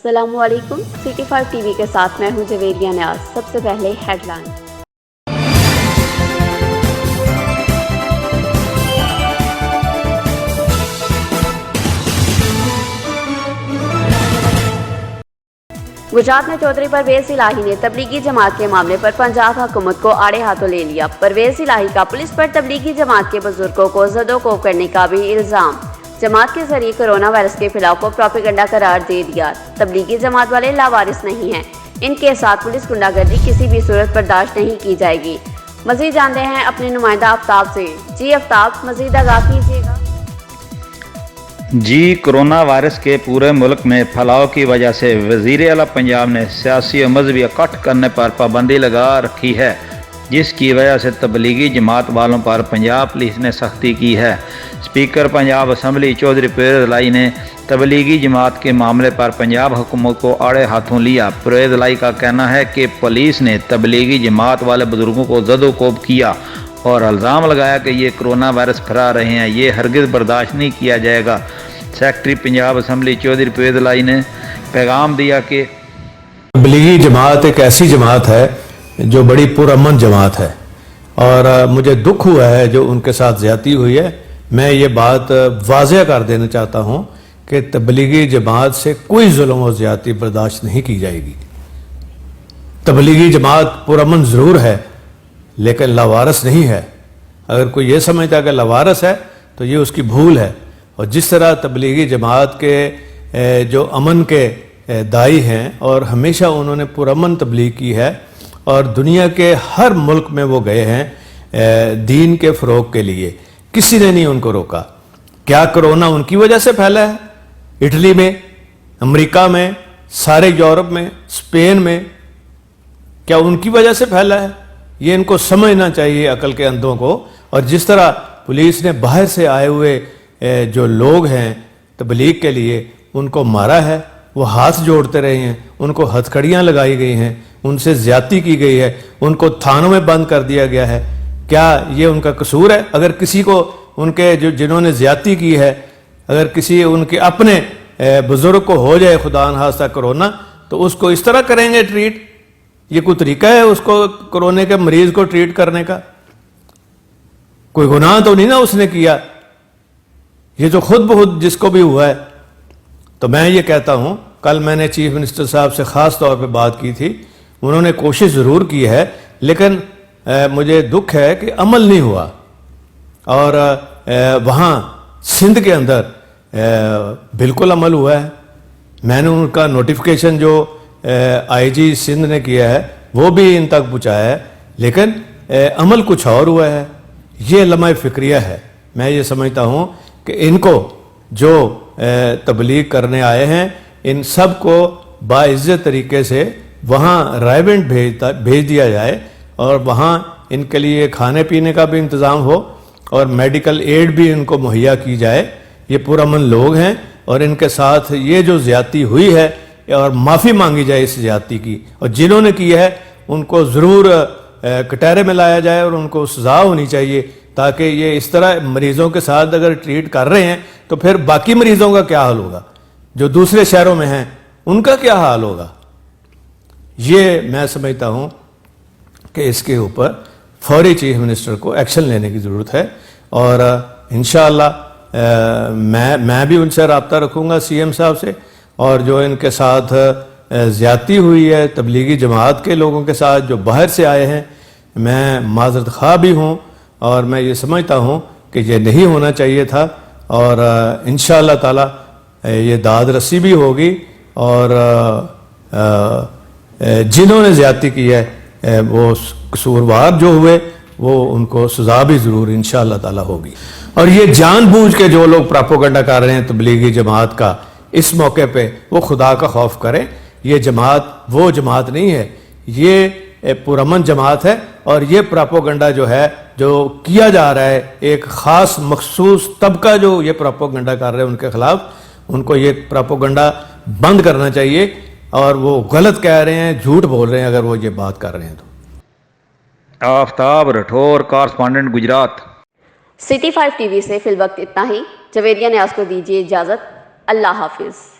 अस्सलाम वालेकुम। City 5 TV के साथ मैं हूं जवेरिया न्याज। सबसे पहले हेडलाइन। गुजरात में चौधरी परवेज इलाही ने तबलीगी जमात के मामले पर पंजाब हुकूमत को आड़े हाथों ले लिया। परवेज इलाही का पुलिस पर तबलीगी जमात के बुजुर्गों को ज़दोकोब करने का भी इल्ज़ाम। जमात के जरिए कोरोना वायरस के फैलाव को प्रोपेगेंडा करार दे दिया। तबलीगी जमात वाले लावारिस नहीं हैं, इनके साथ पुलिस गुंडागर्दी किसी भी सूरत बर्दाश्त नहीं की जाएगी। मजीद जानते हैं अपने नुमाइंदा आफ्ताब से। जी आफ्ताब, मजीद आगाह कीजिएगा। जी, कोरोना वायरस के पूरे मुल्क में फैलाव की वजह से वज़ीर आला पंजाब ने सियासी और मजहबी इकट्ठ करने पर पाबंदी लगा रखी है, जिसकी वजह से तबलीगी जमात वालों पर पंजाब पुलिस ने सख्ती की है। स्पीकर पंजाब असम्बली चौधरी परवेज इलाही ने तबलीगी जमात के मामले पर पंजाब हुकूमत को आड़े हाथों लिया। परवेज इलाही का कहना है कि पुलिस ने तबलीगी जमात वाले बुजुर्गों को ज़दोकोब किया और इल्ज़ाम लगाया कि ये कोरोना वायरस फैला रहे हैं। ये हरगिज़ बर्दाश्त नहीं किया जाएगा। सेक्रेटरी पंजाब असम्बली चौधरी परवेज इलाही ने पैगाम दिया कि तबलीगी जमात एक ऐसी जमात है जो बड़ी पुरअमन जमात है और मुझे दुख हुआ है जो उनके साथ ज़्यादती हुई है। मैं ये बात वाज़ेह कर देना चाहता हूँ कि तबलीगी जमात से कोई जुल्म और ज़्यादती बर्दाश्त नहीं की जाएगी। तबलीगी जमात पुरअमन ज़रूर है लेकिन लावारस नहीं है। अगर कोई ये समझता है कि लावारस है तो ये उसकी भूल है। और जिस तरह तबलीगी जमात के जो अमन के दाई हैं और हमेशा उन्होंने पुरअमन तबलीग की है और दुनिया के हर मुल्क में वो गए हैं दीन के फ़रोग के लिए, किसी ने नहीं उनको रोका। क्या कोरोना उनकी वजह से फैला है? इटली में, अमेरिका में, सारे यूरोप में, स्पेन में, क्या उनकी वजह से फैला है? ये इनको समझना चाहिए, अकल के अंधों को। और जिस तरह पुलिस ने बाहर से आए हुए जो लोग हैं तबलीग के लिए उनको मारा है, वो हाथ जोड़ते रहे हैं, उनको हथकड़ियाँ लगाई गई हैं, उनसे ज़्यादती की गई है, उनको थानों में बंद कर दिया गया है। क्या ये उनका कसूर है? अगर किसी को उनके जिन्होंने ज़्यादती की है, अगर किसी उनके अपने बुज़ुर्ग को हो जाए खुदा न खास्ता कोरोना, तो उसको इस तरह करेंगे ट्रीट? ये कोई तरीका है उसको कोरोना के मरीज़ को ट्रीट करने का? कोई गुनाह तो नहीं ना उसने किया, ये तो खुद बहुत जिसको भी हुआ है। तो मैं ये कहता हूँ, कल मैंने चीफ मिनिस्टर साहब से ख़ास तौर पे बात की थी, उन्होंने कोशिश ज़रूर की है लेकिन मुझे दुख है कि अमल नहीं हुआ। और वहाँ सिंध के अंदर बिल्कुल अमल हुआ है। मैंने उनका नोटिफिकेशन जो आईजी सिंध ने किया है वो भी इन तक पहुँचाया है, लेकिन अमल कुछ और हुआ है। ये लम्हा फ़िक्रिया है। मैं ये समझता हूँ कि इनको जो तबलीग करने आए हैं इन सब को बाइज़्ज़त तरीके से वहाँ रायवेंट भेज दिया जाए और वहाँ इनके लिए खाने पीने का भी इंतज़ाम हो और मेडिकल एड भी इनको मुहैया की जाए। ये पुरअमन लोग हैं और इनके साथ ये जो ज़्यादती हुई है और माफ़ी मांगी जाए इस ज़्यादती की, और जिन्होंने की है उनको ज़रूर कटहरे में लाया जाए और उनको सज़ा होनी चाहिए, ताकि ये इस तरह मरीज़ों के साथ अगर ट्रीट कर रहे हैं तो फिर बाकी मरीज़ों का क्या हाल होगा, जो दूसरे शहरों में हैं उनका क्या हाल होगा। ये मैं समझता हूँ कि इसके ऊपर फौरी चीफ मिनिस्टर को एक्शन लेने की ज़रूरत है। और इंशाअल्लाह मैं भी उनसे रब्ता रखूँगा सीएम साहब से, और जो इनके साथ ज़्यादती हुई है तबलीगी जमात के लोगों के साथ जो बाहर से आए हैं, मैं माज़रत ख़्वाह भी हूँ और मैं ये समझता हूँ कि ये नहीं होना चाहिए था। और इंशाअल्लाह ताला ये दाद रसी भी होगी और जिन्होंने ज़्यादती की है वो कसूरवार जो हुए वो उनको सज़ा भी ज़रूर इंशाअल्लाह ताला होगी। और ये जानबूझ के जो लोग प्रोपेगेंडा कर रहे हैं तबलीगी जमात का, इस मौके पे वो खुदा का खौफ करें। ये जमात वो जमात नहीं है, ये पुरअमन जमात है। और ये प्रोपेगेंडा जो है जो किया जा रहा है, एक ख़ास मखसूस तबका जो ये प्रोपेगेंडा कर रहे हैं उनके ख़िलाफ़, उनको ये प्रोपेगेंडा बंद करना चाहिए। और वो गलत कह रहे हैं, झूठ बोल रहे हैं अगर वो ये बात कर रहे हैं तो। Aftab Rathore, correspondent Gujarat. City 5 TV से फिल वक्त इतना ही। जवेरिया न्याज को दीजिए इजाज़त। अल्लाह हाफिज़।